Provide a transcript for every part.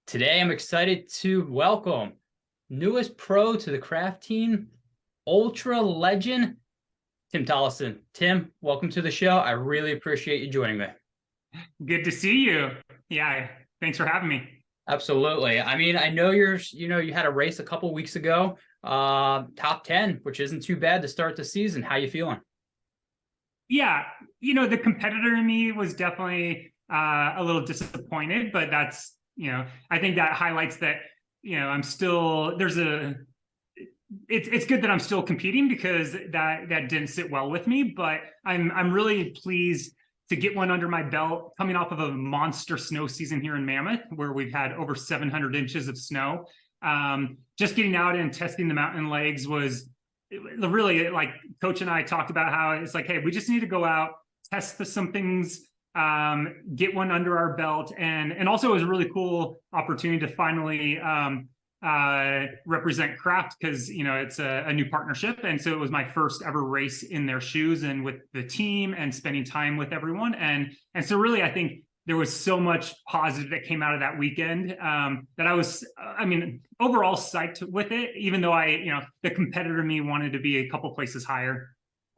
Today, I'm excited to welcome newest pro to the craft team, ultra legend, Tim Tollefson. Tim, welcome to the show. I really appreciate you joining me. Good to see you. Yeah, thanks for having me. Absolutely. I mean, I know you had a race a couple weeks ago, top 10, which isn't too bad to start the season. How you feeling? Yeah, the competitor in me was definitely a little disappointed, but I think that highlights that, I'm still, it's good that I'm still competing because that didn't sit well with me, but I'm really pleased to get one under my belt coming off of a monster snow season here in Mammoth, where we've had over 700 inches of snow. Just getting out and testing the mountain legs was really, like, Coach and I talked about how it's like, hey, we just need to go out, test some things, get one under our belt. And also it was a really cool opportunity to finally represent Craft, because it's a new partnership, and so it was my first ever race in their shoes and with the team and spending time with everyone, and so really I think there was so much positive that came out of that weekend, that I was, overall psyched with it, even though the competitor in me wanted to be a couple places higher.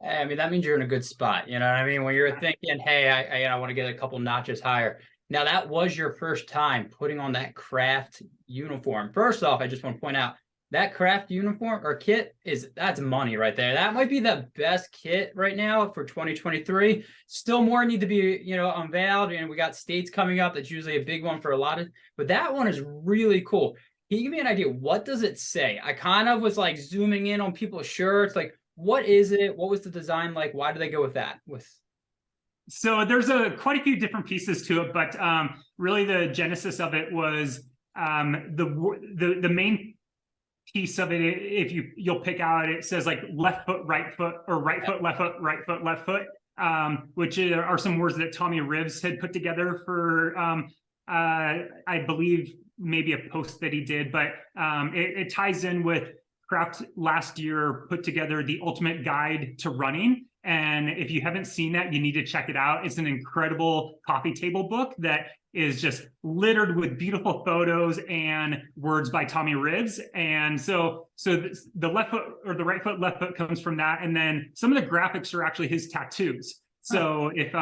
I mean, that means you're in a good spot. You know what I mean? When you're thinking, hey, I want to get a couple notches higher. Now, that was your first time putting on that craft uniform. First off, I just want to point out that craft uniform or kit that's money right there. That might be the best kit right now for 2023. Still more need to be, unveiled. And we got states coming up. That's usually a big one for a lot of, but that one is really cool. Can you give me an idea? What does it say? I kind of was like zooming in on people's shirts. Like, what is it? What was the design like? Why did they go with that? So there's quite a few different pieces to it, but really the genesis of it was the main piece of it. If you'll pick out, it says like left foot, right foot, or right foot, left foot, right foot, left foot, which are some words that Tommy Rivs had put together for I believe maybe a post that he did, but it ties in with Craft last year put together the ultimate guide to running. And if you haven't seen that, you need to check it out. It's an incredible coffee table book that is just littered with beautiful photos and words by Tommy Rivs. And so the left foot or the right foot, left foot comes from that. And then some of the graphics are actually his tattoos. So if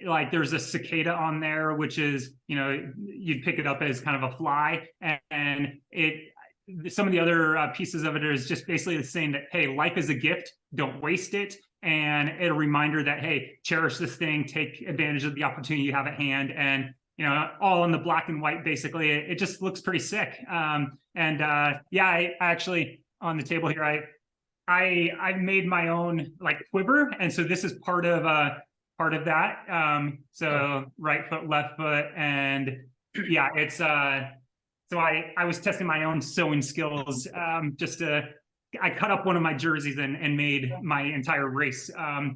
like there's a cicada on there, which is, you'd pick it up as kind of a fly, and some of the other pieces of it is just basically saying that, hey, life is a gift, don't waste it. And a reminder that, hey, cherish this thing, take advantage of the opportunity you have at hand. And, all in the black and white, basically, it just looks pretty sick. I actually, on the table here, I made my own like quiver. And so this is part of that. So right foot, left foot. And yeah, it's, so I was testing my own sewing skills, I cut up one of my jerseys and made my entire race, what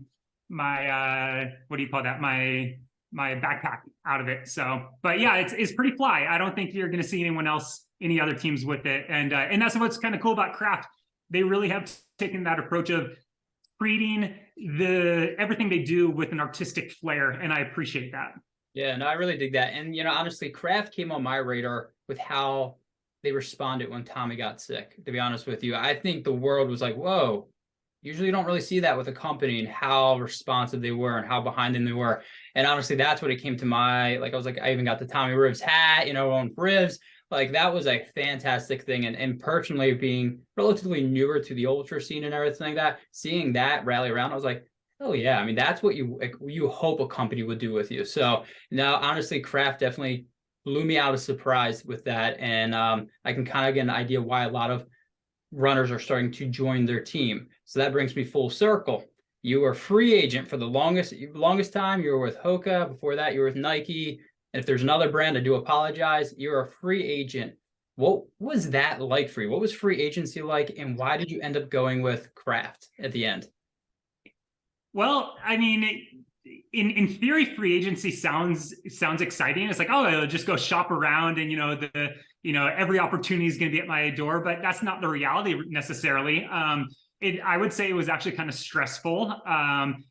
do you call that? My backpack out of it. So, but yeah, it's pretty fly. I don't think you're going to see any other teams with it. And that's what's kind of cool about Craft. They really have taken that approach of treating everything they do with an artistic flair. And I appreciate that. Yeah, no, I really dig that. And, honestly, Craft came on my radar with how they responded when Tommy got sick, to be honest with you. I think the world was like, whoa, usually you don't really see that with a company, and how responsive they were and how behind them they were. And honestly, that's what it came to I was like, I even got the Tommy Rivs hat, on Rivs. Like, that was a fantastic thing. And personally, being relatively newer to the ultra scene and everything like that, seeing that rally around, I was like, oh yeah, I mean, that's what you hope a company would do with you. So now, honestly, Craft definitely blew me out of surprise with that. And I can kind of get an idea why a lot of runners are starting to join their team. So that brings me full circle. You were free agent for the longest time. You were with Hoka. Before that, you were with Nike. And if there's another brand, I do apologize. You're a free agent. What was that like for you? What was free agency like? And why did you end up going with Craft at the end? Well, I mean, in theory, free agency sounds exciting. It's like, oh, I'll just go shop around, and every opportunity is going to be at my door. But that's not the reality necessarily. I would say it was actually kind of stressful, and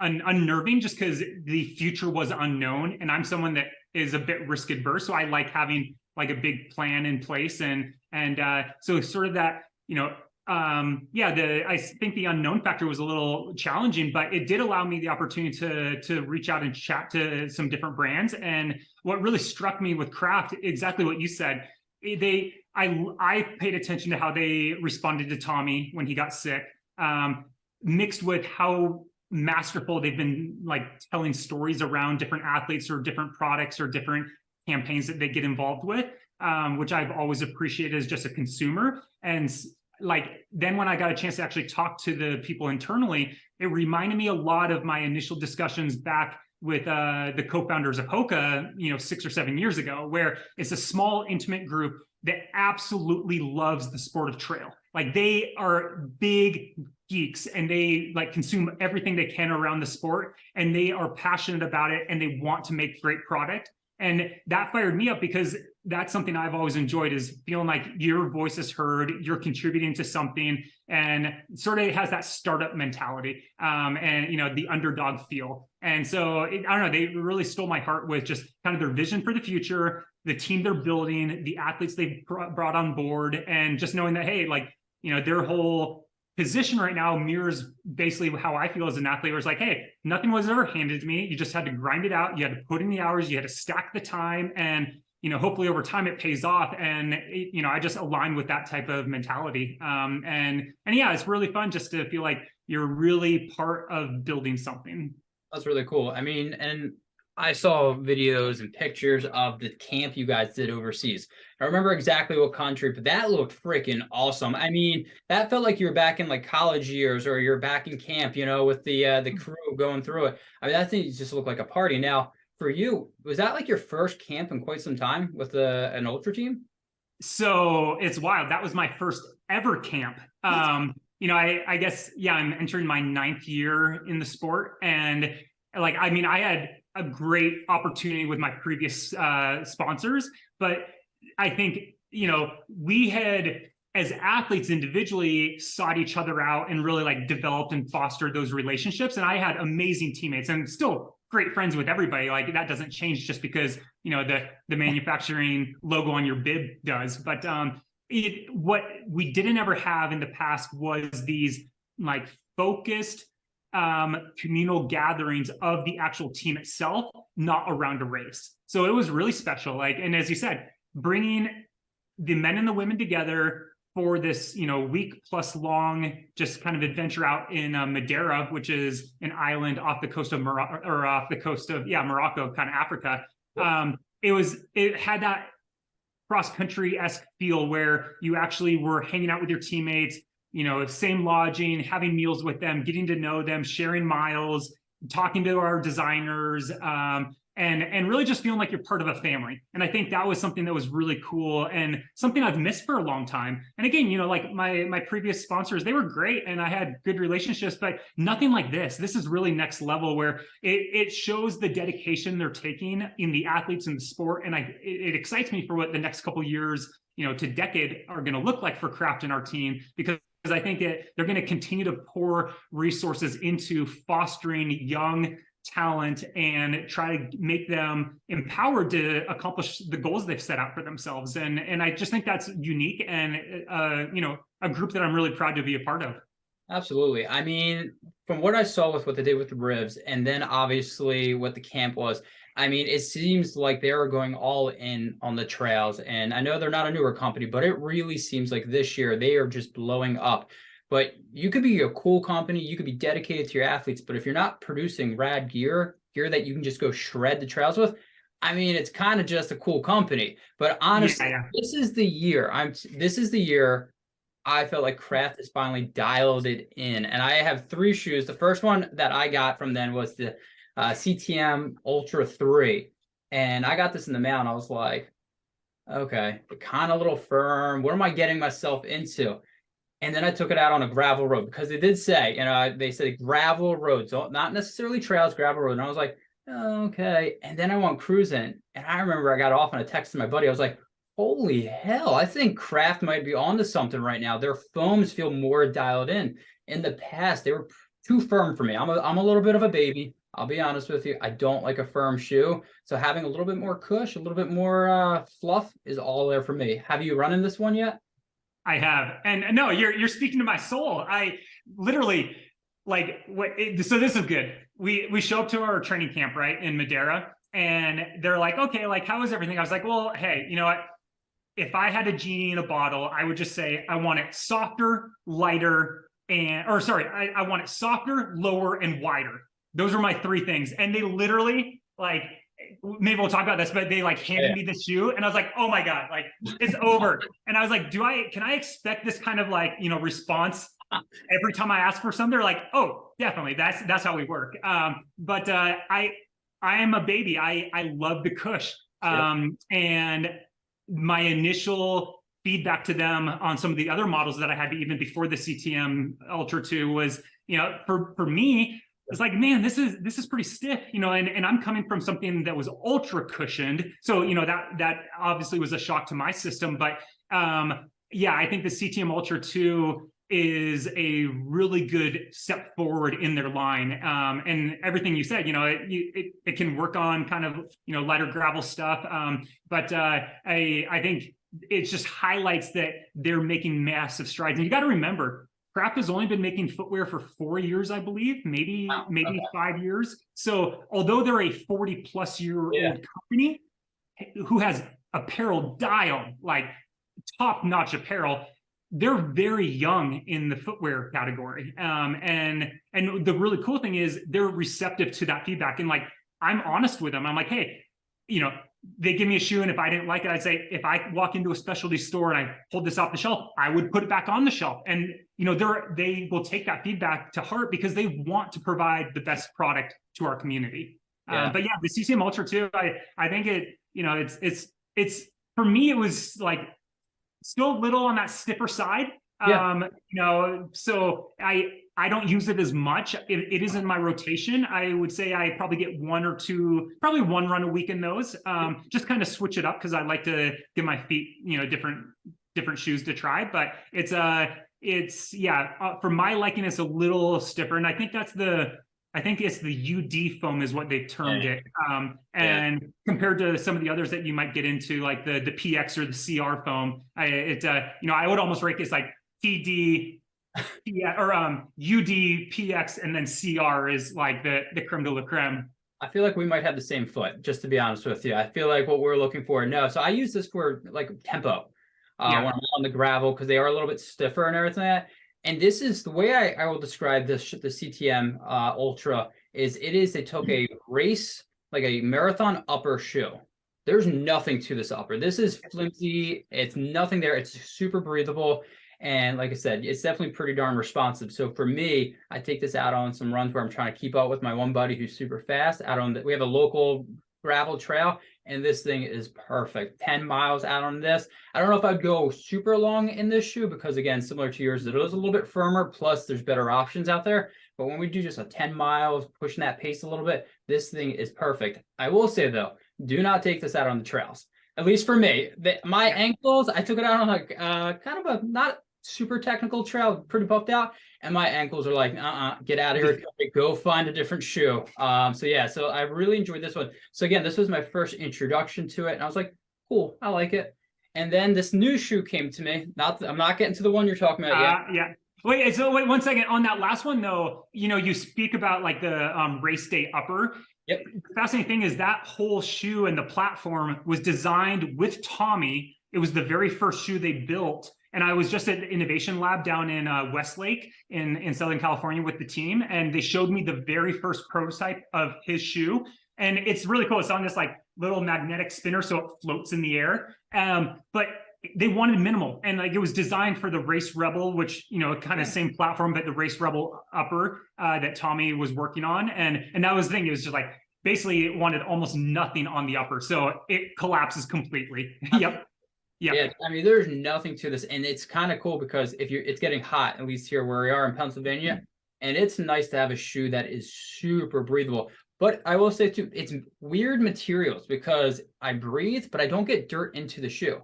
unnerving, just because the future was unknown. And I'm someone that is a bit risk adverse. So I like having like a big plan in place, and so sort of that, I think the unknown factor was a little challenging, but it did allow me the opportunity to reach out and chat to some different brands. And what really struck me with Craft, exactly what you said, I paid attention to how they responded to Tommy when he got sick, mixed with how masterful they've been like telling stories around different athletes or different products or different campaigns that they get involved with, which I've always appreciated as just a consumer. And like then when I got a chance to actually talk to the people internally, it reminded me a lot of my initial discussions back with the co-founders of Hoka, 6 or 7 years ago, where it's a small, intimate group that absolutely loves the sport of trail. Like they are big geeks and they like consume everything they can around the sport, and they are passionate about it and they want to make great product. And that fired me up because that's something I've always enjoyed, is feeling like your voice is heard, you're contributing to something, and sort of has that startup mentality, and the underdog feel. And so I don't know, they really stole my heart with just kind of their vision for the future, the team they're building, the athletes they've brought on board, and just knowing that, hey, like, their whole position right now mirrors basically how I feel as an athlete, where it's like, hey, nothing was ever handed to me. You just had to grind it out. You had to put in the hours, you had to stack the time, and hopefully over time it pays off. And I just align with that type of mentality. And yeah, it's really fun just to feel like you're really part of building something. That's really cool. I mean, and I saw videos and pictures of the camp you guys did overseas. I remember exactly what country, but that looked freaking awesome. I mean, that felt like you were back in like college years, or you're back in camp, with the crew going through it. I mean, that thing just looked like a party. Now, for you, was that like your first camp in quite some time with an ultra team? So it's wild. That was my first ever camp. I guess, yeah, I'm entering my 9th year in the sport. And like, I mean, I had a great opportunity with my previous sponsors, but I think, we had, as athletes individually, sought each other out and really like developed and fostered those relationships. And I had amazing teammates and still great friends with everybody. Like that doesn't change just because, the manufacturing logo on your bib does. But what we didn't ever have in the past was these like focused communal gatherings of the actual team itself, not around a race. So it was really special. Like, and as you said, bringing the men and the women together for this, week plus long, just kind of adventure out in Madeira, which is an island off the coast of Morocco, or off the coast of, Morocco, kind of Africa. It had that cross-country-esque feel where you actually were hanging out with your teammates, same lodging, having meals with them, getting to know them, sharing miles, talking to our designers, and really just feeling like you're part of a family. And I think that was something that was really cool and something I've missed for a long time. And again, like my previous sponsors, they were great and I had good relationships, but nothing like this. This is really next level, where it shows the dedication they're taking in the athletes in the sport. And it excites me for what the next couple of years, to decade are going to look like for Craft and our team, because I think that they're going to continue to pour resources into fostering young talent and try to make them empowered to accomplish the goals they've set out for themselves. And I just think that's unique and, a group that I'm really proud to be a part of. Absolutely. I mean, from what I saw with what they did with the ribs, and then obviously what the camp was, I mean, it seems like they are going all in on the trails. And I know they're not a newer company, but it really seems like this year they are just blowing up. But you could be a cool company, you could be dedicated to your athletes, but if you're not producing rad gear that you can just go shred the trails with, I mean, it's kind of just a cool company. But honestly, This is the year. This is the year I felt like Craft has finally dialed it in. And I have 3 shoes. The first one that I got from them was the CTM Ultra 3. And I got this in the mail and I was like, okay, kind of a little firm. What am I getting myself into? And then I took it out on a gravel road, because they did say, they said gravel roads, not necessarily trails, gravel road. And I was like, oh, okay. And then I went cruising. And I remember I got off and I texted my buddy. I was like, holy hell, I think Craft might be onto something right now. Their foams feel more dialed in. In the past, they were too firm for me. I'm a little bit of a baby. I'll be honest with you, I don't like a firm shoe. So having a little bit more cush, a little bit more fluff is all there for me. Have you run in this one yet? I have, and no, you're speaking to my soul. I literally like so this is good. We show up to our training camp right in Madeira, and they're like, okay, like how is everything? I was like, well, hey, you know what? If I had a genie in a bottle, I would just say I want it softer, lighter, or sorry, I want it softer, lower, and wider. Those are my three things. And they literally like, maybe we'll talk about this, but they like handed me the shoe and I was like, oh my God, like it's over. And I was like, can I expect this kind of like, you know, response every time I ask for something? They're like, oh, definitely. That's how we work. But I am a baby. I love the Kush. And my initial feedback to them on some of the other models that I had even before the CTM Ultra 2 was, you know, for me, it's like, man, this is pretty stiff, you know, and I'm coming from something that was ultra cushioned. So, you know, that obviously was a shock to my system. But yeah, I think the CTM Ultra 2 is a really good step forward in their line. And everything you said, you know, it can work on kind of, you know, lighter gravel stuff. But I think it just highlights that they're making massive strides. And you got to remember, Craft has only been making footwear for 4 years, I believe, maybe 5 years. So although they're a 40-plus-year-old company who has apparel dialed, like top-notch apparel, they're very young in the footwear category. And the really cool thing is they're receptive to that feedback. And like, I'm honest with them. I'm like, hey, you know, they give me a shoe, and if I didn't like it, I'd say, if I walk into a specialty store and I pulled this off the shelf, I would put it back on the shelf. And you know, they will take that feedback to heart because they want to provide the best product to our community. But yeah, the CCM Ultra 2, I think it, you know, it's for me, it was like still a little on that stiffer side. You know, so I don't use it as much. It is in my rotation. I would say I probably get one or two, probably one run a week in those. Just kind of switch it up because I like to give my feet, you know, different shoes to try. But it's for my liking, it's a little stiffer, and I think it's the UD foam is what they've termed it. And compared to some of the others that you might get into, like the PX or the CR foam, you know, I would almost rank it as like TD, or UD, PX, and then CR is like the creme de la creme. I feel like we might have the same foot, just to be honest with you. I feel like what we're looking for. No, so I use this for like tempo when I'm on the gravel because they are a little bit stiffer and everything like that. And this is the way I will describe this, the CTM Ultra is they took a race, like a marathon upper shoe. There's nothing to this upper. This is flimsy. It's nothing there. It's super breathable. And like I said, it's definitely pretty darn responsive. So for me, I take this out on some runs where I'm trying to keep up with my one buddy who's super fast. We have a local gravel trail, and this thing is perfect. 10 miles out on this. I don't know if I'd go super long in this shoe because, again, similar to yours, it is a little bit firmer, plus there's better options out there. But when we do just a 10 miles, pushing that pace a little bit, this thing is perfect. I will say, though, do not take this out on the trails. At least for me. My ankles, I took it out on like kind of a not super technical trail, pretty puffed out, and my ankles are like, get out of here, go find a different shoe. So I really enjoyed this one. So again, this was my first introduction to it, and I was like, cool, I like it. And then this new shoe came to me. I'm not getting to the one you're talking about yet. Wait 1 second. On that last one though, you know, you speak about like the race day upper. Yep. The fascinating thing is that whole shoe and the platform was designed with Tommy. It was the very first shoe they built. And I was just at the Innovation Lab down in Westlake in Southern California with the team. And they showed me the very first prototype of his shoe. And it's really cool. It's on this like little magnetic spinner, so it floats in the air. But they wanted minimal. And like it was designed for the Race Rebel, which, you know, kind of same platform, but the Race Rebel upper that Tommy was working on. And that was the thing. It was just like, basically it wanted almost nothing on the upper. So it collapses completely. Yep. Yeah, I mean, there's nothing to this, and it's kind of cool because it's getting hot, at least here where we are in Pennsylvania, and it's nice to have a shoe that is super breathable. But I will say too, it's weird materials because I breathe, but I don't get dirt into the shoe.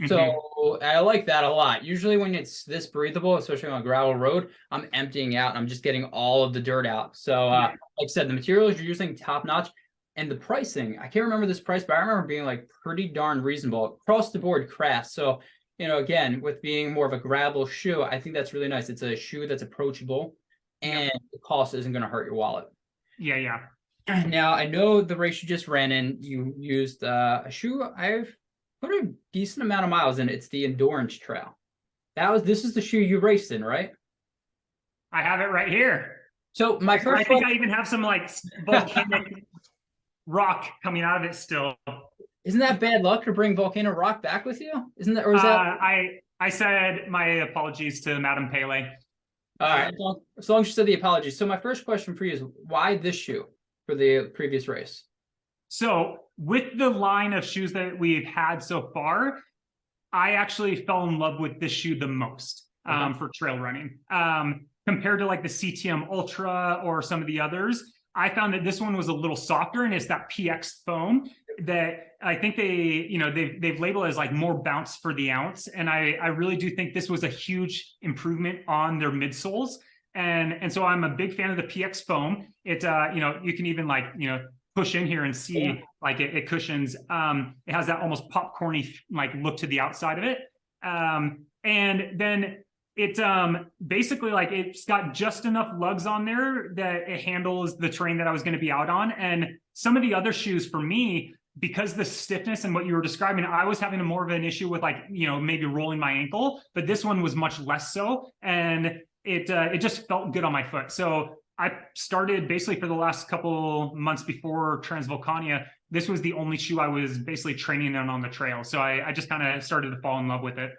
So I like that a lot. Usually when it's this breathable, especially on a gravel road, I'm emptying out and I'm just getting all of the dirt out. So Yeah. like I said, the materials you're using top notch, and the pricing, I can't remember this price, but I remember being like pretty darn reasonable across the board craft. So, again, with being more of a gravel shoe, I think that's really nice. It's a shoe that's approachable Yep. and the cost isn't going to hurt your wallet. Yeah. Yeah. Now, I know the race you just ran in, you used a shoe I've put a decent amount of miles in. It's the Endurance Trail. This is the shoe you raced in, right? I have it right here. So my I first think I even have some like volcanic rock coming out of it still. Isn't that bad luck to bring volcano rock back with you? Isn't that, or is that? I said my apologies to Madame Pele. All right, as long as you said the apologies. So my first question for you is, why this shoe for the previous race? So with the line of shoes that we've had so far, I actually fell in love with this shoe the most for trail running. Compared to like the CTM Ultra or some of the others, I found that this one was a little softer, and it's that PX foam that I think they've labeled as like more bounce for the ounce. And I really do think this was a huge improvement on their midsoles. And so I'm a big fan of the PX foam. It you can even like push in here and see like it cushions. It has that almost popcorny like look to the outside of it. And then it basically like it's got just enough lugs on there that it handles the terrain that I was going to be out on. And some of the other shoes for me, because the stiffness and what you were describing, I was having more of an issue with like maybe rolling my ankle, but this one was much less so, and it just felt good on my foot. So I started basically for the last couple months before Transvolcania, this was the only shoe I was basically training in on the trail. So I just kind of started to fall in love with it.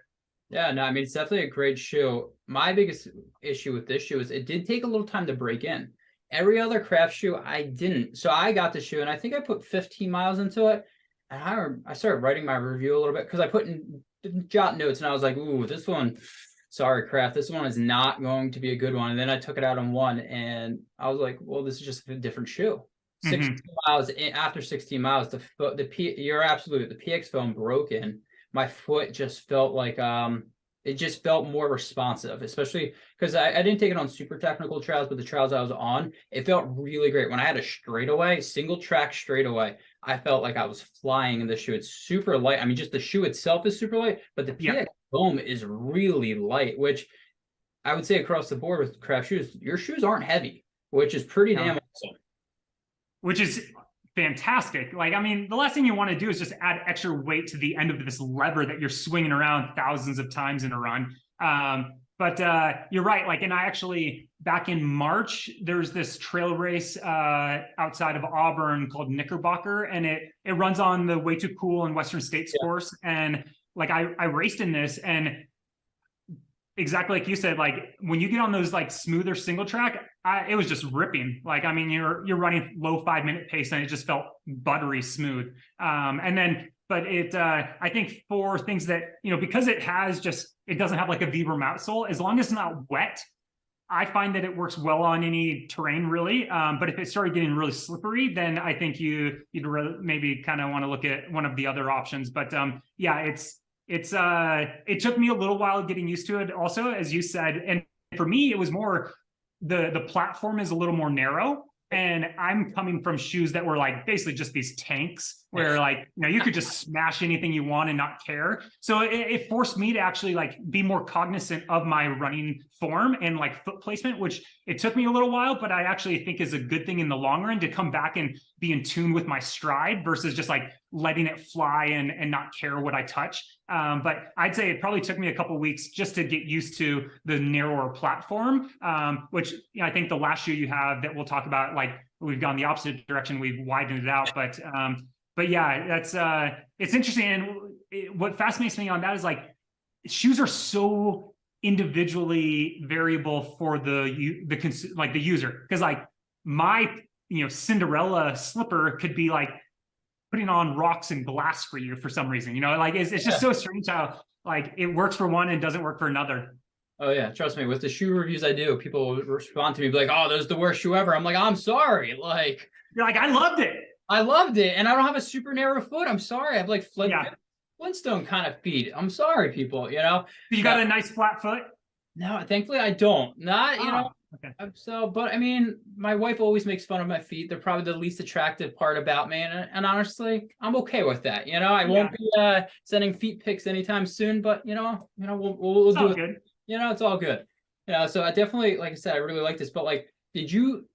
Yeah, no, I mean, it's definitely a great shoe. My biggest issue with this shoe is it did take a little time to break in. Every other craft shoe, I didn't. So I got the shoe, and I think I put 15 miles into it. And I started writing my review a little bit because I put in jot notes, and I was like, ooh, this one, sorry, craft, this one is not going to be a good one. And then I took it out on one, and I was like, well, this is just a different shoe. 16 miles, after 16 miles, you're absolutely, the PX foam broke in. My foot just felt like it just felt more responsive, especially because I didn't take it on super technical trails, but the trails I was on, it felt really great. When I had a straightaway, single track straightaway, I felt like I was flying in the shoe. It's super light. I mean, just the shoe itself is super light, but the PX foam is really light, which I would say across the board with craft shoes, your shoes aren't heavy, which is pretty damn awesome. Which is fantastic. Like, I mean, the last thing you want to do is just add extra weight to the end of this lever that you're swinging around thousands of times in a run. But you're right. Like, and I actually, back in March, there's this trail race outside of Auburn called Knickerbocker, and it runs on the Way Too Cool and Western States course. And like, I raced in this, and exactly like you said, like when you get on those like smoother single track, it was just ripping. Like, I mean, you're running low 5-minute pace, and it just felt buttery smooth. And then, but I think for things that, because it doesn't have like a Vibram outsole, as long as it's not wet, I find that it works well on any terrain really. But if it started getting really slippery, then I think you'd really maybe kind of want to look at one of the other options. But yeah, it took me a little while getting used to it also, as you said. And for me, it was more the platform is a little more narrow, and I'm coming from shoes that were like basically just these tanks where like, you could just smash anything you want and not care. So it forced me to actually like be more cognizant of my running form and like foot placement, which it took me a little while, but I actually think is a good thing in the long run to come back and be in tune with my stride versus just like letting it fly and not care what I touch. But I'd say it probably took me a couple of weeks just to get used to the narrower platform, which I think the last shoe you have that we'll talk about, like we've gone the opposite direction, we've widened it out. But yeah, that's it's interesting. And what fascinates me on that is like shoes are so individually variable for the user, because like my Cinderella slipper could be like putting on rocks and glass for you for some reason, like it's just so strange how like it works for one and doesn't work for another. Oh yeah, trust me, with the shoe reviews I do, people respond to me like, oh, this is the worst shoe ever. I'm like, I'm sorry, like you're like, I loved it, and I don't have a super narrow foot. I'm sorry, I have like flip. Flintstone kind of feet. I'm sorry, people, you know. You got a nice flat foot? No, thankfully I don't. Not, you know, Ah, okay. so, but I mean, my wife always makes fun of my feet. They're probably the least attractive part about me. And honestly, I'm okay with that. You know, I Yeah, won't be sending feet pics anytime soon, but we'll it's do all it. good. You know, it's all good. You know, so I definitely, like I said, I really like this. But like, did you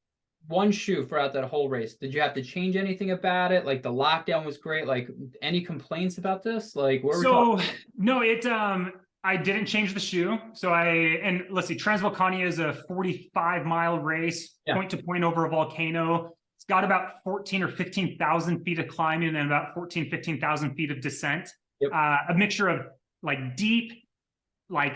one shoe throughout that whole race? Did you have to change anything about it? Like the lockdown was great. Like any complaints about this? Like where are we talking? So no, I didn't change the shoe. So and let's see, Transvolcania is a 45-mile race, Yeah. point to point over a volcano. It's got about 14 or 15,000 feet of climbing and about 14, 15,000 feet of descent. Yep. A mixture of like deep, like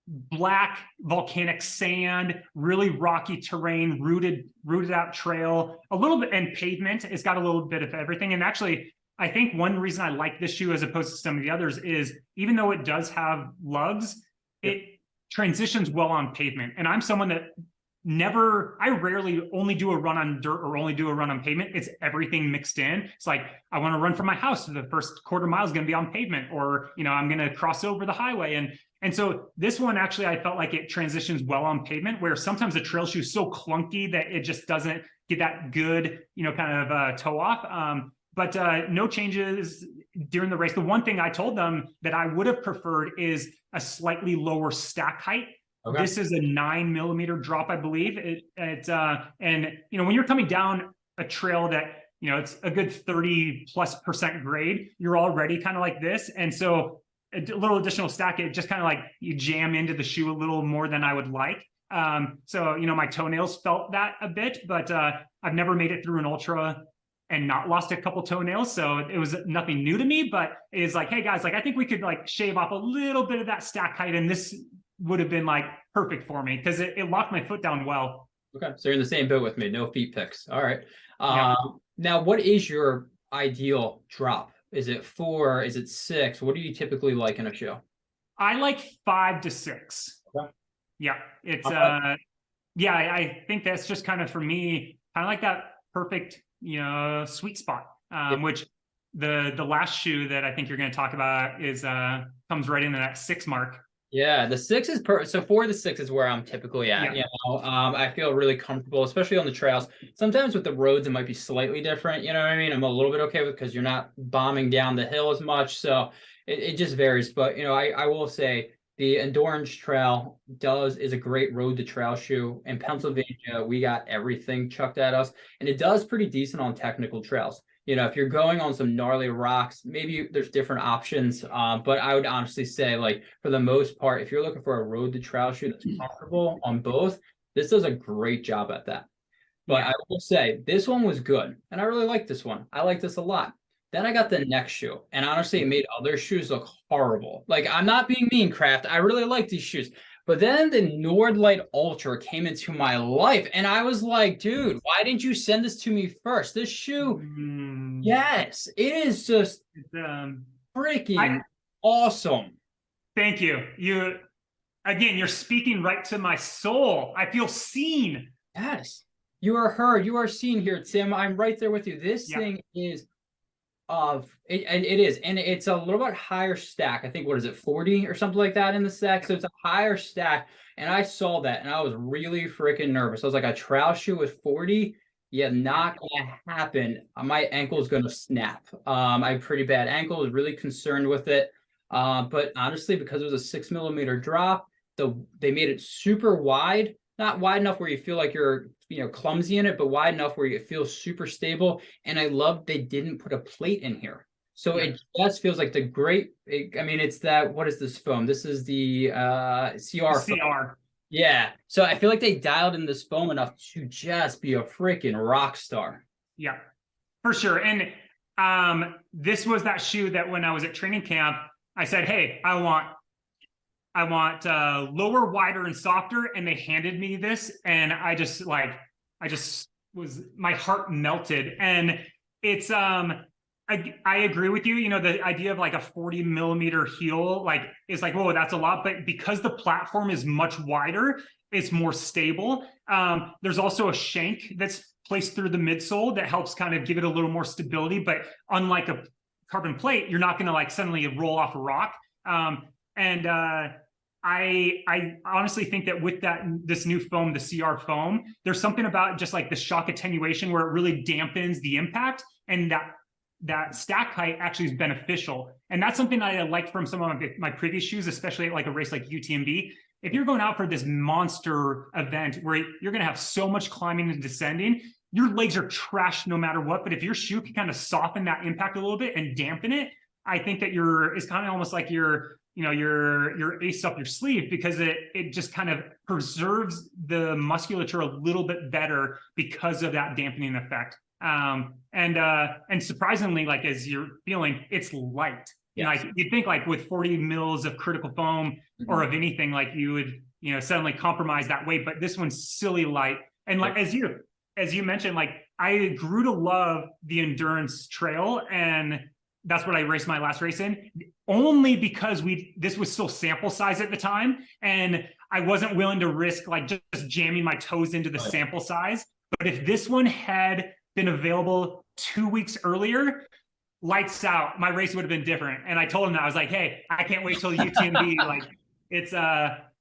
black volcanic sand, really rocky terrain, rooted out trail, a little bit, and pavement. It's got a little bit of everything. And actually, I think one reason I like this shoe as opposed to some of the others is even though it does have lugs, it transitions well on pavement. And I'm someone that I rarely only do a run on dirt or only do a run on pavement. It's everything mixed in. It's like, I want to run from my house. So the first quarter mile is going to be on pavement, or, I'm going to cross over the highway. And so this one, actually, I felt like it transitions well on pavement, where sometimes the trail shoe is so clunky that it just doesn't get that good, kind of toe off. But no changes during the race. The one thing I told them that I would have preferred is a slightly lower stack height. Okay. This is a 9 millimeter drop, I believe. And when you're coming down a trail that, it's a good 30+% grade, you're already kind of like this. And so a little additional stack, it just kind of like you jam into the shoe a little more than I would like. So, my toenails felt that a bit, but I've never made it through an ultra and not lost a couple toenails. So it was nothing new to me, but it's like, hey guys, like, I think we could like shave off a little bit of that stack height. And this would have been like perfect for me because it locked my foot down well. Okay. So you're in the same boat with me. No feet picks. All right. Yeah. Now, what is your ideal drop? Is it 4? Is it 6? What do you typically like in a shoe? I like 5 to 6. Okay. Yeah. It's okay. Yeah, I think that's just kind of for me, kind of like that perfect, sweet spot. Which the last shoe that I think you're going to talk about is comes right into that 6 mark. Yeah, the 6 is so 4 to 6 is where I'm typically at. Yeah. I feel really comfortable, especially on the trails. Sometimes with the roads, it might be slightly different. You know what I mean? I'm a little bit okay with because you're not bombing down the hill as much. So it just varies. But I will say the Endurance Trail is a great road to trail shoe. In Pennsylvania, we got everything chucked at us, and it does pretty decent on technical trails. If you're going on some gnarly rocks, maybe there's different options. But I would honestly say, like, for the most part, if you're looking for a road to trail shoe that's comfortable on both, this does a great job at that. But I will say this one was good, and I really like this one. I like this a lot. Then I got the next shoe, and honestly, it made other shoes look horrible. Like, I'm not being mean, Craft. I really like these shoes. But then the Nordlight Ultra came into my life, and I was like, dude, why didn't you send this to me first? This shoe, yes, it is just freaking awesome. Thank you. You're speaking right to my soul. I feel seen. Yes, you are heard. You are seen here, Tim. I'm right there with you. This thing is it is, and it's a little bit higher stack. I think, what is it, 40 or something like that in the stack? So it's a higher stack, and I saw that, and I was really freaking nervous. I was like, a trail shoe with 40, yeah, not gonna happen. My ankle is gonna snap. I have pretty bad ankle. I was really concerned with it. But honestly, because it was a 6 millimeter drop, they made it super wide. Not wide enough where you feel like you're clumsy in it, but wide enough where it feels super stable. And I love they didn't put a plate in here. So it just feels like it's that, what is this foam? This is the CR foam. Yeah. So I feel like they dialed in this foam enough to just be a freaking rock star. Yeah, for sure. And this was that shoe that when I was at training camp, I said, hey, I want lower, wider, and softer. And they handed me this. And my heart melted. And it's, I agree with you. The idea of like a 40 millimeter heel, is like, whoa, that's a lot. But because the platform is much wider, it's more stable. There's also a shank that's placed through the midsole that helps kind of give it a little more stability. But unlike a carbon plate, you're not going to like suddenly roll off a rock. And I honestly think that with this new foam, the CR foam, there's something about just like the shock attenuation where it really dampens the impact, and that stack height actually is beneficial. And that's something I liked from some of my previous shoes, especially at like a race like UTMB. If you're going out for this monster event where you're going to have so much climbing and descending, your legs are trashed no matter what. But if your shoe can kind of soften that impact a little bit and dampen it, I think that it's kind of almost like your ace up your sleeve, because it just kind of preserves the musculature a little bit better because of that dampening effect. And surprisingly, like as you're feeling, it's light. Yes. Like you'd think like with 40 mils of critical foam or of anything, like you would, suddenly compromise that weight, but this one's silly light. And like, as you mentioned, like I grew to love the endurance trail, and that's what I raced my last race in, only because this was still sample size at the time. And I wasn't willing to risk like just jamming my toes into the sample size. But if this one had been available 2 weeks earlier, lights out, my race would have been different. And I told him that. I was like, hey, I can't wait till UTMB. Like it's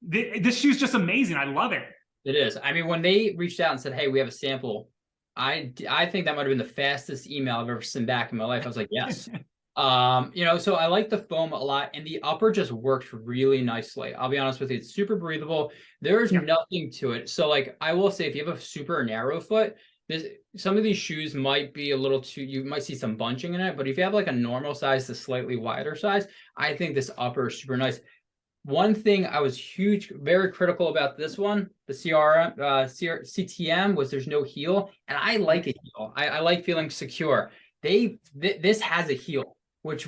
this shoe's just amazing. I love it. It is. I mean, when they reached out and said, hey, we have a sample, I think that might have been the fastest email I've ever sent back in my life. I was like, yes. So I like the foam a lot, and the upper just works really nicely. I'll be honest with you, it's super breathable. There's nothing to it. So like I will say, if you have a super narrow foot, some of these shoes might be a little too, you might see some bunching in it, but if you have like a normal size to slightly wider size, I think this upper is super nice. One thing I was very critical about this one, the CTM, was there's no heel, and I like a heel. I like feeling secure. This has a heel, which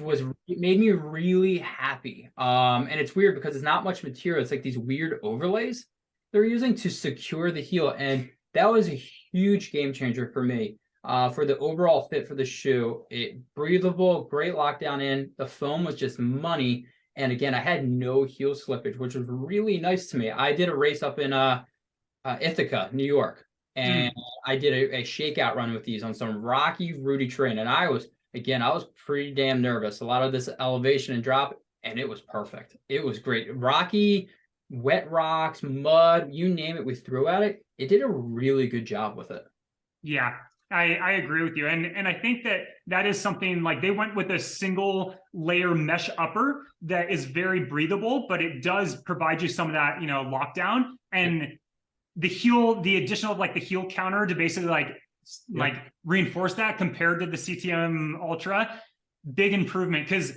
made me really happy. And it's weird because it's not much material. It's like these weird overlays they're using to secure the heel, and that was a huge game changer for me. For the overall fit for the shoe, breathable, great lockdown in. The foam was just money. And again, I had no heel slippage, which was really nice to me. I did a race up in Ithaca, New York, and I did a shakeout run with these on some rocky, rooty terrain. And I was pretty damn nervous. A lot of this elevation and drop, and it was perfect. It was great. Rocky, wet rocks, mud, you name it, we threw at it. It did a really good job with it. Yeah, I agree with you. And I think that is something like they went with a single layer mesh upper that is very breathable, but it does provide you some of that, lockdown. And the heel, the addition of like the heel counter to basically like reinforce that compared to the CTM Ultra, big improvement. Because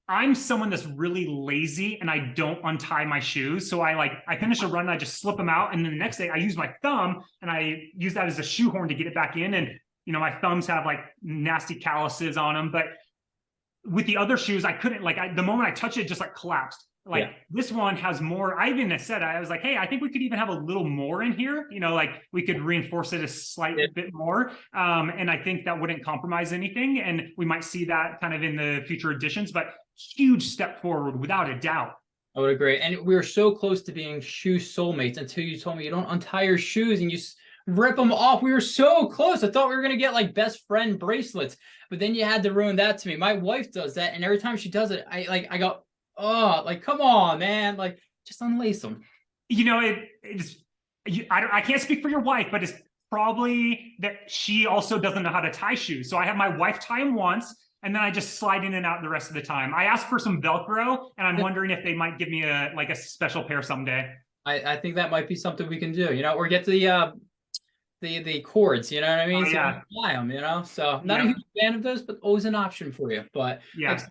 I'm someone that's really lazy and I don't untie my shoes. So I finish a run and I just slip them out. And then the next day I use my thumb and I use that as a shoehorn to get it back in. And, my thumbs have like nasty calluses on them. But with the other shoes, I couldn't, the moment I touched it, just like collapsed. This one has more. I even said, I was like, hey, I think we could even have a little more in here. Like we could reinforce it a slight bit more. And I think that wouldn't compromise anything. And we might see that kind of in the future editions, but huge step forward without a doubt. I would agree. And we were so close to being shoe soulmates until you told me you don't untie your shoes and you rip them off. We were so close. I thought we were going to get like best friend bracelets, but then you had to ruin that to me. My wife does that. And every time she does it, I go, oh, like, come on, man. Like, just unlace them. I can't speak for your wife, but it's probably that she also doesn't know how to tie shoes. So I have my wife tie them once, and then I just slide in and out the rest of the time. I asked for some Velcro, and I'm wondering if they might give me a special pair someday. I think that might be something we can do, or get the cords, you know what I mean? Oh, yeah. So buy them, So not a huge fan of those, but always an option for you. But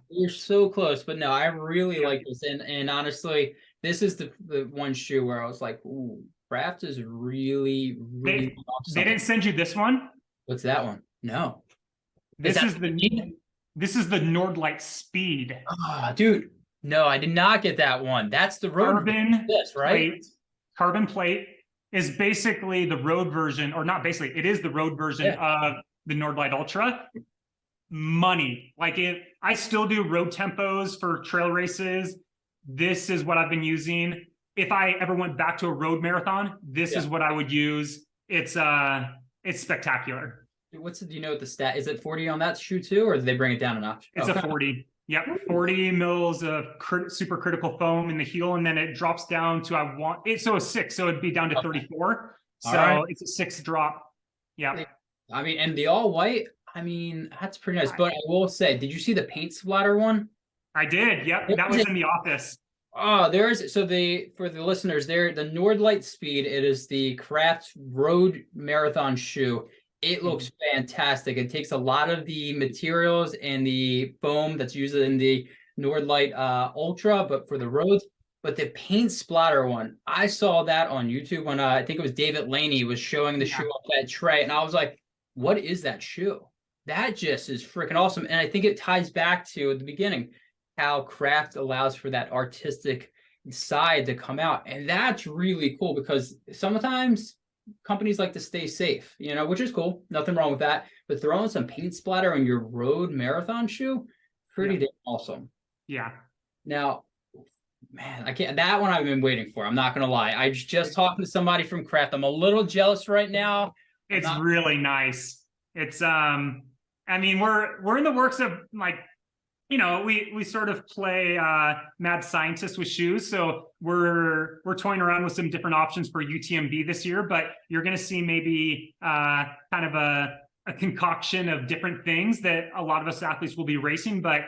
you're so close. But no, I really like this. And honestly, this is the one shoe where I was like, ooh, Craft is really, really They didn't send you this one? What's that one? No. This is the Nordlight Speed. Oh, dude. No, I did not get that one. That's the road carbon right? Plate. Carbon plate is basically the road version, or not basically, it is the road version of the Nordlight Ultra. Money. I still do road tempos for trail races. This is what I've been using. If I ever went back to a road marathon, this is what I would use. It's spectacular. Do you know what the stat is? It 40 on that shoe too, or did they bring it down a notch? It's a 40. Yep, 40 mils of supercritical foam in the heel, and then it drops down to so a 6, so it'd be down to 34. So it's a 6 drop. Yeah. I mean, and the all white, I mean, that's pretty nice. But I will say, did you see the paint splatter one? I did. Yep, that was in the office. Oh, for the listeners there, the Nordlight Speed, it is the Craft Road Marathon shoe. It looks fantastic. It takes a lot of the materials and the foam that's used in the Nordlight Ultra, but for the roads. But the paint splatter one, I saw that on YouTube when I think it was David Laney was showing the shoe off that tray, and I was like, what is that shoe? That just is freaking awesome. And I think it ties back to at the beginning how craft allows for that artistic side to come out. And that's really cool because sometimes companies like to stay safe, which is cool. Nothing wrong with that. But throwing some paint splatter on your road marathon shoe, pretty damn awesome. Yeah. Now, man, that one I've been waiting for. I'm not going to lie. I was just talking to somebody from Craft. I'm a little jealous right now. It's really nice. It's, I mean, we're in the works of like, we sort of play mad scientist with shoes. So we're toying around with some different options for UTMB this year, but you're going to see maybe kind of a concoction of different things that a lot of us athletes will be racing, but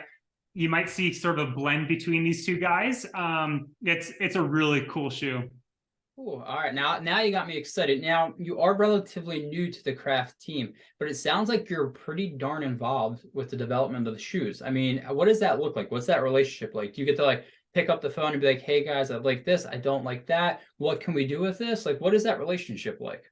you might see sort of a blend between these two guys. It's a really cool shoe. Cool. All right. Now you got me excited. Now, you are relatively new to the Craft team, but it sounds like you're pretty darn involved with the development of the shoes. I mean, what does that look like? What's that relationship like? Do you get to like pick up the phone and be like, hey guys, I like this, I don't like that. What can we do with this? Like, what is that relationship like?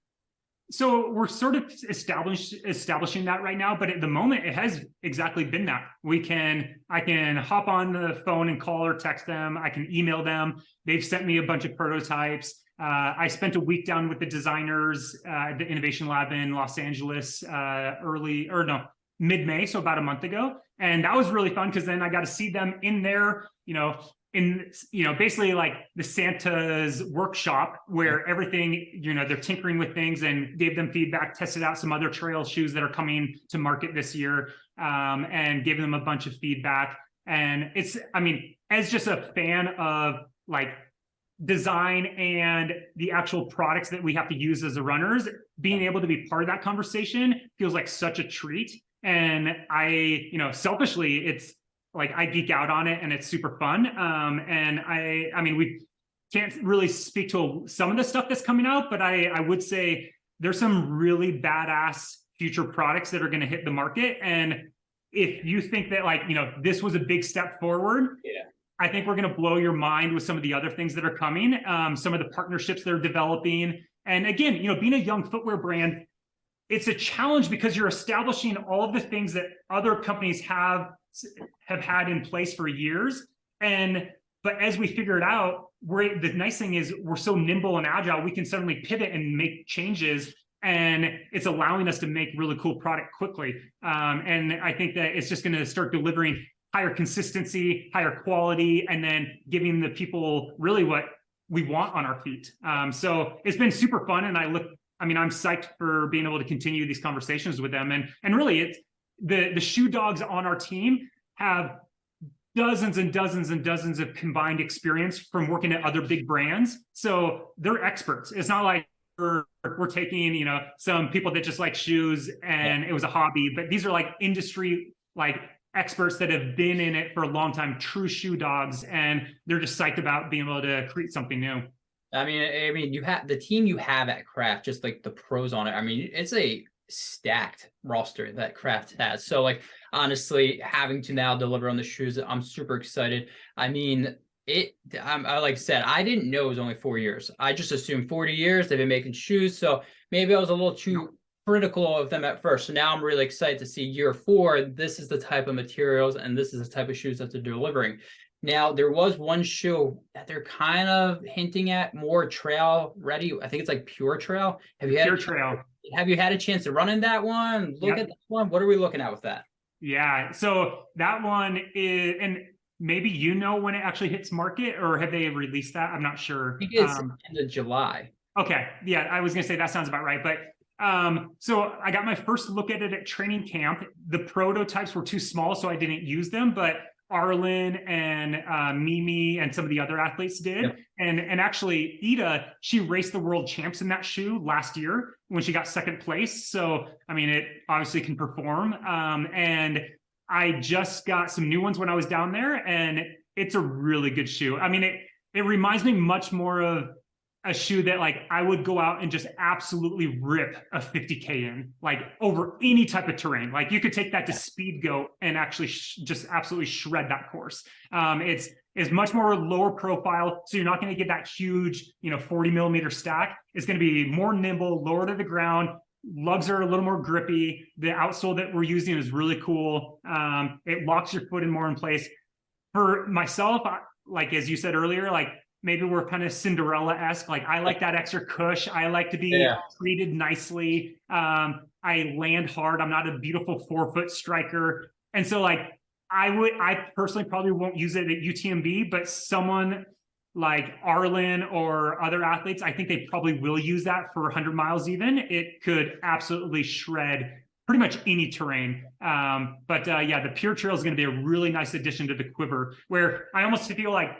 So we're sort of establishing that right now, but at the moment it has exactly been that. I can hop on the phone and call or text them. I can email them. They've sent me a bunch of prototypes. I spent a week down with the designers at the Innovation Lab in Los Angeles mid-May, so about a month ago. And that was really fun because then I got to see them in their, basically like the Santa's workshop where everything, they're tinkering with things, and gave them feedback, tested out some other trail shoes that are coming to market this year, and gave them a bunch of feedback. And as just a fan of like design and the actual products that we have to use as a runners, being able to be part of that conversation feels like such a treat. And I, selfishly, it's like I geek out on it and it's super fun. And we can't really speak to some of the stuff that's coming out, but I would say there's some really badass future products that are going to hit the market. And if you think that this was a big step forward, I think we're going to blow your mind with some of the other things that are coming, some of the partnerships they're developing. And again, being a young footwear brand, it's a challenge because you're establishing all of the things that other companies have had in place for years. But as we figure it out, the nice thing is we're so nimble and agile, we can suddenly pivot and make changes. And it's allowing us to make really cool product quickly. And I think that it's just going to start delivering higher consistency, higher quality, and then giving the people really what we want on our feet. So it's been super fun. And I'm psyched for being able to continue these conversations with them. And really it's the shoe dogs on our team have dozens and dozens and dozens of combined experience from working at other big brands. So they're experts. It's not like we're taking, some people that just like shoes and it was a hobby, but these are like industry, like experts that have been in it for a long time, true shoe dogs, and they're just psyched about being able to create something new. I mean, you have the team you have at Craft, just like the pros on it. I mean, it's a stacked roster that Craft has. So like, honestly, having to now deliver on the shoes, I'm super excited. I mean, I like I said, I didn't know it was only 4 years. I just assumed 40 years they've been making shoes. So maybe I was a little too critical of them at first. So now I'm really excited to see year 4. This is the type of materials and this is the type of shoes that they're delivering. Now, there was one shoe that they're kind of hinting at more trail ready. I think it's like Pure Trail. Have you had a chance to run in that one? Look at that one. What are we looking at with that? Yeah. So that one is, and maybe when it actually hits market, or have they released that? I'm not sure. I think it's end of July. Okay. Yeah. I was going to say that sounds about right. But So I got my first look at it at training camp. The prototypes were too small, so I didn't use them, but Arlen and Mimi and some of the other athletes did. Yep. And actually Ida, she raced the world champs in that shoe last year when she got second place. So, I mean, it obviously can perform. And I just got some new ones when I was down there, and it's a really good shoe. I mean, it reminds me much more of a shoe that like I would go out and just absolutely rip a 50K in, like over any type of terrain. Like you could take that to Speed Goat and actually just absolutely shred that course. It's much more lower profile, so you're not going to get that huge, 40 millimeter stack. It's going to be more nimble, lower to the ground. Lugs are a little more grippy. The outsole that we're using is really cool. It locks your foot in more in place. For myself, like as you said earlier, like maybe we're kind of Cinderella-esque. Like I like that extra cush. I like to be treated nicely. I land hard. I'm not a beautiful 4-foot striker. And so like I personally probably won't use it at UTMB, but someone like Arlen or other athletes, I think they probably will use that for 100 miles even. It could absolutely shred pretty much any terrain. Yeah, the Pure Trail is going to be a really nice addition to the quiver, where I almost feel like,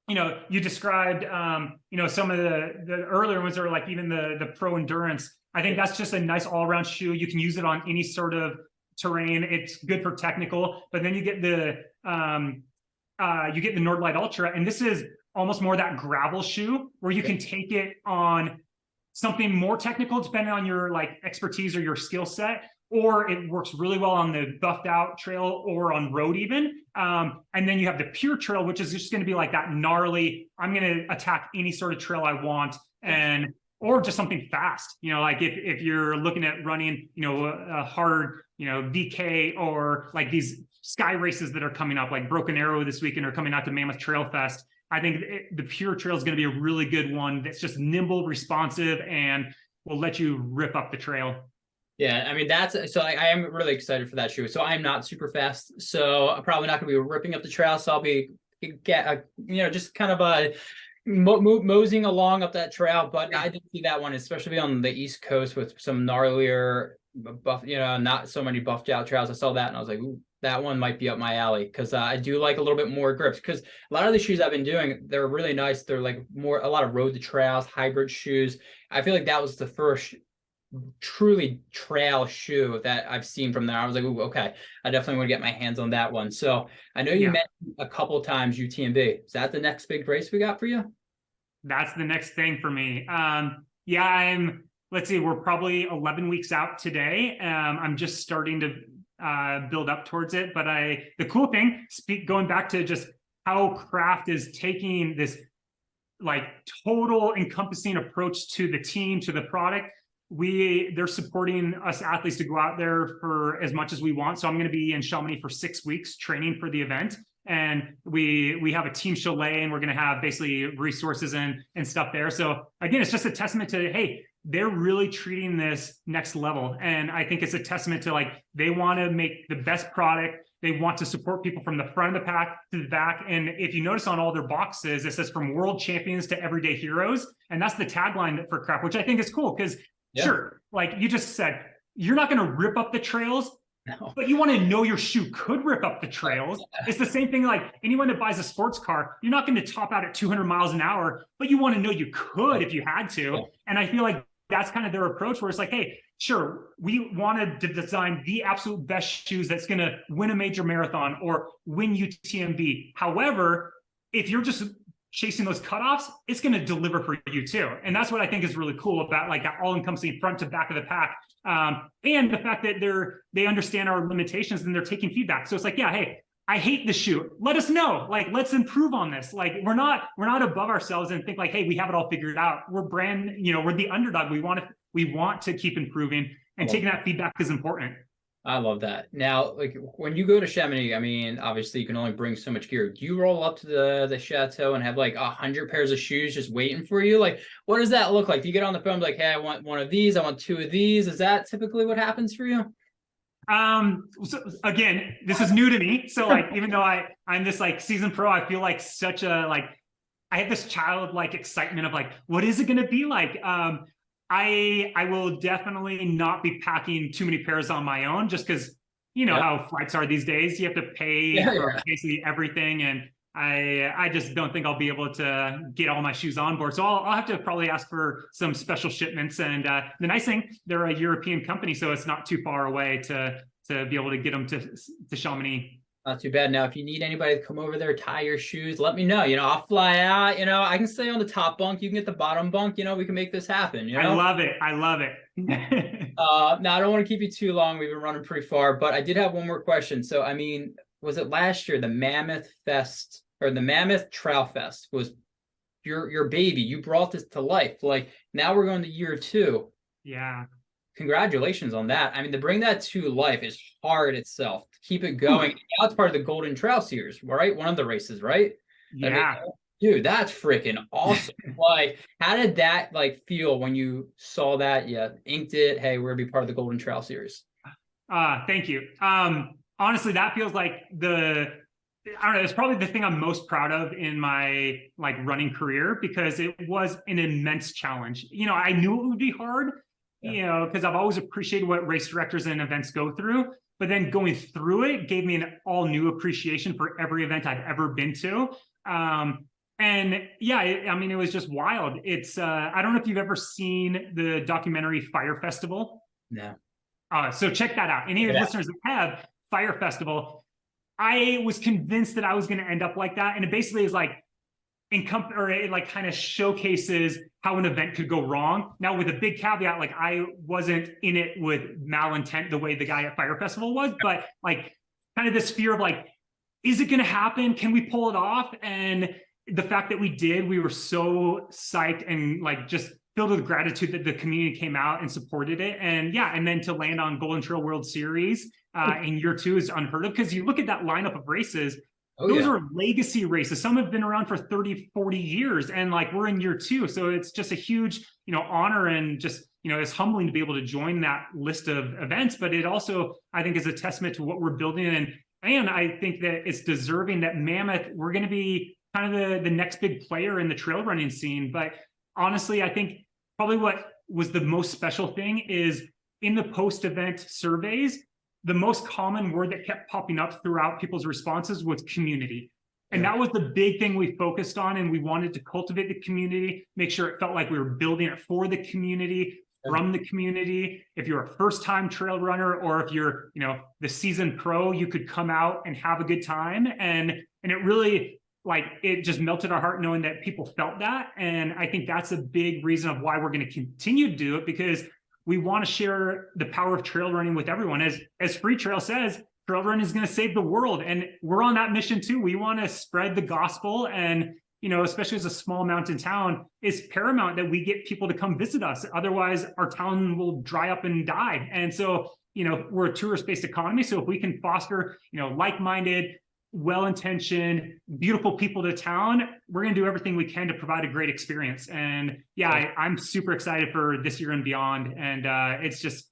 you described, some of the earlier ones are like even the Pro Endurance. I think that's just a nice all-around shoe. You can use it on any sort of terrain. It's good for technical, but then you get the Nordlight Ultra, and this is almost more that gravel shoe where you can take it on something more technical depending on your like expertise or your skill set, or it works really well on the buffed out trail or on road even. And then you have the Pure Trail, which is just going to be like that gnarly, I'm going to attack any sort of trail I want, or just something fast. Like if you're looking at running, a hard, VK, or like these sky races that are coming up, like Broken Arrow this weekend are coming out to Mammoth Trail Fest. I think the Pure Trail is going to be a really good one that's just nimble, responsive, and will let you rip up the trail. Yeah, I mean, I am really excited for that shoe. So I'm not super fast, so I'm probably not going to be ripping up the trail. So I'll be just kind of moseying along up that trail. But I did see that one, especially on the East Coast with some gnarlier buff, not so many buffed out trails. I saw that and I was like, ooh, that one might be up my alley, because I do like a little bit more grips. Because a lot of the shoes I've been doing, they're really nice. They're like a lot of road to trails, hybrid shoes. I feel like that was the first truly trail shoe that I've seen from there. I was like, ooh, okay, I definitely want to get my hands on that one. So I know you mentioned a couple times UTMB. Is that the next big race we got for you? That's the next thing for me. Let's see, we're probably 11 weeks out today. I'm just starting to build up towards it. But the cool thing, going back to just how Craft is taking this like total encompassing approach to the team, to the product. They're supporting us athletes to go out there for as much as we want. So I'm going to be in Chamonix for 6 weeks training for the event. And we have a team chalet, and we're going to have basically resources and stuff there. So again, it's just a testament to, hey, they're really treating this next level. And I think it's a testament to like, they want to make the best product. They want to support people from the front of the pack to the back. And if you notice on all their boxes, it says from world champions to everyday heroes. And that's the tagline for Craft, which I think is cool, because sure, like you just said, you're not going to rip up the trails, but you want to know your shoe could rip up the trails. It's the same thing like anyone that buys a sports car, you're not going to top out at 200 miles an hour, but you want to know you could if you had to. And I feel like that's kind of their approach, where it's like, hey, sure, we want to design the absolute best shoes that's going to win a major marathon or win UTMB. However, if you're just chasing those cutoffs, it's going to deliver for you too. And that's what I think is really cool about like that all-encompassing front to back of the pack. And the fact that they understand our limitations and they're taking feedback. So it's like, yeah, hey, I hate the shoe. Let us know. Like, let's improve on this. Like, we're not above ourselves and think like, hey, we have it all figured out. We're we're the underdog. We want to keep improving, and taking that feedback is important. I love that. Now, like when you go to Chamonix, I mean, obviously you can only bring so much gear. Do you roll up to the chateau and have like 100 pairs of shoes just waiting for you? Like, what does that look like? Do you get on the phone like, hey, I want one of these, I want 2 of these? Is that typically what happens for you? So again, this is new to me. So like, even though I'm this like seasoned pro, I feel like such a like, I have this childlike excitement of like, what is it going to be like? I will definitely not be packing too many pairs on my own, just because you know Yeah. how flights are these days. You have to pay Yeah. for basically everything, and I just don't think I'll be able to get all my shoes on board. So I'll have to probably ask for some special shipments. And the nice thing, they're a European company, so it's not too far away to be able to get them to Chamonix. Not too bad. Now, if you need anybody to come over there, tie your shoes, let me know. I'll fly out. I can stay on the top bunk. You can get the bottom bunk. We can make this happen. I love it. I love it. Now I don't want to keep you too long. We've been running pretty far, but I did have one more question. So, I mean, was it last year the Mammoth Fest or the Mammoth Trail Fest was your baby? You brought this to life. Like now we're going to year 2. Yeah. Congratulations on that. I mean, to bring that to life is hard itself. To keep it going. Now it's part of the Golden Trail Series, right? One of the races, right? Yeah. I mean, dude, that's freaking awesome. Like, how did that feel when you saw that? Yeah, inked it. Hey, we're gonna be part of the Golden Trail Series. Thank you. Honestly, that feels like I don't know, it's probably the thing I'm most proud of in my running career, because it was an immense challenge. I knew it would be hard, because I've always appreciated what race directors and events go through. But then going through it gave me an all new appreciation for every event I've ever been to. And yeah, I mean, it was just wild. It's I don't know if you've ever seen the documentary Fire Festival. No. So check that out. Any of the listeners that have Fire Festival, I was convinced that I was going to end up like that. And it basically is it kind of showcases how an event could go wrong. Now, with a big caveat, I wasn't in it with malintent the way the guy at Fire Festival was, but kind of this fear of is it going to happen? Can we pull it off? And the fact that we did, we were so psyched and just filled with gratitude that the community came out and supported it. And yeah, and then to land on Golden Trail World Series in year 2 is unheard of, because you look at that lineup of races, those are legacy races. Some have been around for 30, 40 years, and we're in year 2. So it's just a huge, honor, and just, it's humbling to be able to join that list of events. But it also, I think, is a testament to what we're building. And I think that it's deserving that Mammoth, we're going to be kind of the next big player in the trail running scene. But honestly, I think probably what was the most special thing is in the post-event surveys, the most common word that kept popping up throughout people's responses was community. And that was the big thing we focused on. And we wanted to cultivate the community, make sure it felt like we were building it for the community, from the community. If you're a first-time trail runner, or if you're, the seasoned pro, you could come out and have a good time. And it really, it just melted our heart knowing that people felt that. And I think that's a big reason of why we're going to continue to do it, because we want to share the power of trail running with everyone. As Free Trail says, trail running is going to save the world. And we're on that mission too. We want to spread the gospel. And, especially as a small mountain town, it's paramount that we get people to come visit us. Otherwise, our town will dry up and die. And so, we're a tourist-based economy. So if we can foster, like-minded, well-intentioned, beautiful people to town, we're going to do everything we can to provide a great experience. And yeah, I'm super excited for this year and beyond. And it's just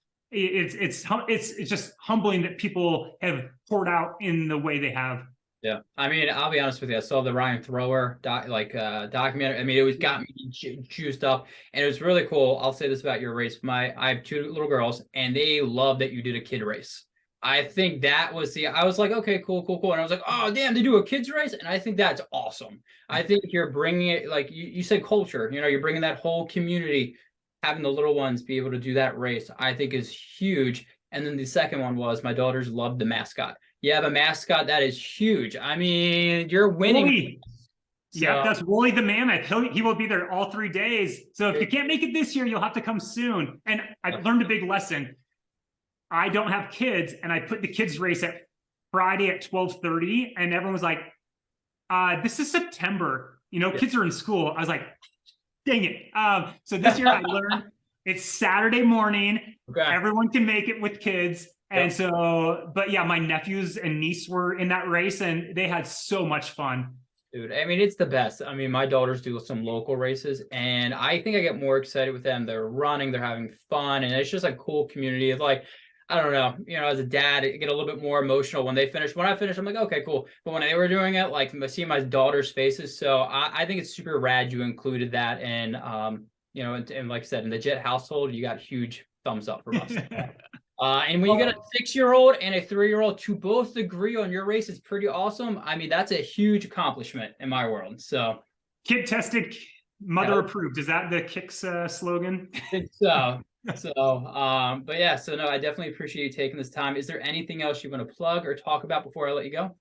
humbling that people have poured out in the way they have. Yeah, I mean, I'll be honest with you. I saw the Ryan Thrower documentary. I mean, it was got me juiced up, and it was really cool. I'll say this about your race: I have 2 little girls, and they love that you did a kid race. I think that was I was like, okay, cool. And I was like, oh, damn, they do a kids race. And I think that's awesome. I think you're bringing it, like you said, culture, you're bringing that whole community, having the little ones be able to do that race, I think is huge. And then the second one was my daughters loved the mascot. You have a mascot, that is huge. I mean, you're winning. Wooly. So, yeah, that's Wooly the Mammoth. He will be there all 3 days. So if you can't make it this year, you'll have to come soon. And I've learned a big lesson. I don't have kids, and I put the kids race at Friday at 12:30, and everyone was like, this is September, kids are in school. I was like, dang it. So this year I learned it's Saturday morning. Okay. Everyone can make it with kids. And so, but yeah, my nephews and niece were in that race, and they had so much fun. Dude, I mean, it's the best. I mean, my daughters do some local races, and I think I get more excited with them. They're running, they're having fun, and it's just a cool community of I don't know, as a dad, I get a little bit more emotional when they finish. When I finish, I'm like, okay, cool. But when they were doing it, seeing my daughter's faces. So I think it's super rad you included that. And you know, and like I said, in the Jet household, you got huge thumbs up from us. And when you get a 6-year-old and a 3-year-old to both agree on your race, it's pretty awesome. I mean, that's a huge accomplishment in my world. So kid tested, mother approved. Is that the Kicks slogan? I think so. But yeah, so no, I definitely appreciate you taking this time. Is there anything else you want to plug or talk about before I let you go?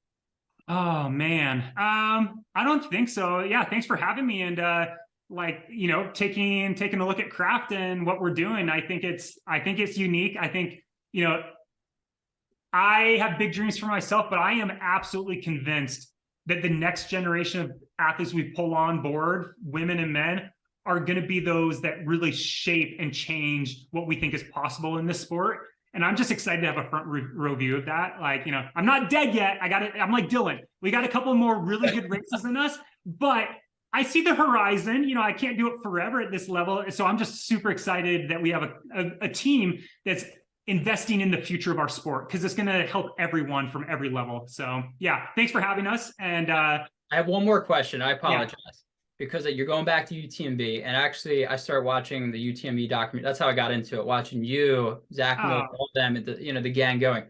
Oh man. I don't think so. Yeah, thanks for having me. And like, you know, taking a look at craft and what we're doing. I think it's unique. I think, you know, I have big dreams for myself, but I am absolutely convinced that the next generation of athletes we pull on board, women and men, are going to be those that really shape and change what we think is possible in this sport. And I'm just excited to have a front row view of that. Like, you know, I'm not dead yet. I'm like Dylan. We got a couple more really good races in us, but I see the horizon. You know, I can't do it forever at this level. So I'm just super excited that we have a team that's investing in the future of our sport, because it's going to help everyone from every level. So yeah, thanks for having us. And I have one more question. I apologize. Yeah. Because you're going back to UTMB, and actually I started watching the UTMB document. That's how I got into it, watching you, Zach, all them, and the gang going.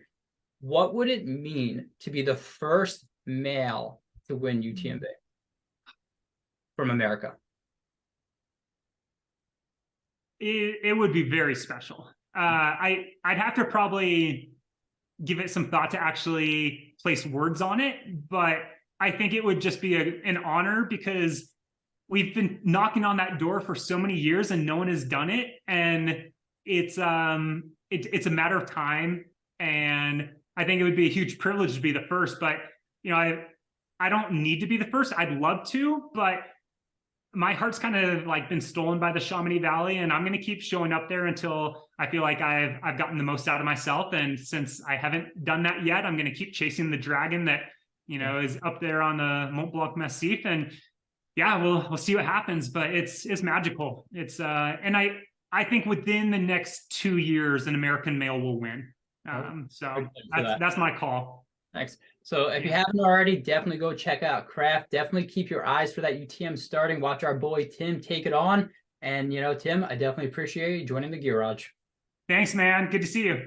What would it mean to be the first male to win UTMB from America? It would be very special. I'd have to probably give it some thought to actually place words on it, but I think it would just be an honor, because we've been knocking on that door for so many years and no one has done it. And it's a matter of time. And I think it would be a huge privilege to be the first, but you know, I don't need to be the first. I'd love to, but my heart's kind of like been stolen by the Chamonix Valley, and I'm going to keep showing up there until I feel like I've gotten the most out of myself. And since I haven't done that yet, I'm going to keep chasing the dragon that, you know, is up there on the Mont Blanc Massif. And yeah, we'll see what happens, but it's magical. It's and I think within the next 2 years, an American male will win. So that's my call. Thanks. So if you haven't already, definitely go check out Craft. Definitely keep your eyes for that UTM starting. Watch our boy Tim take it on. And you know, Tim, I definitely appreciate you joining the Gearage. Thanks, man. Good to see you.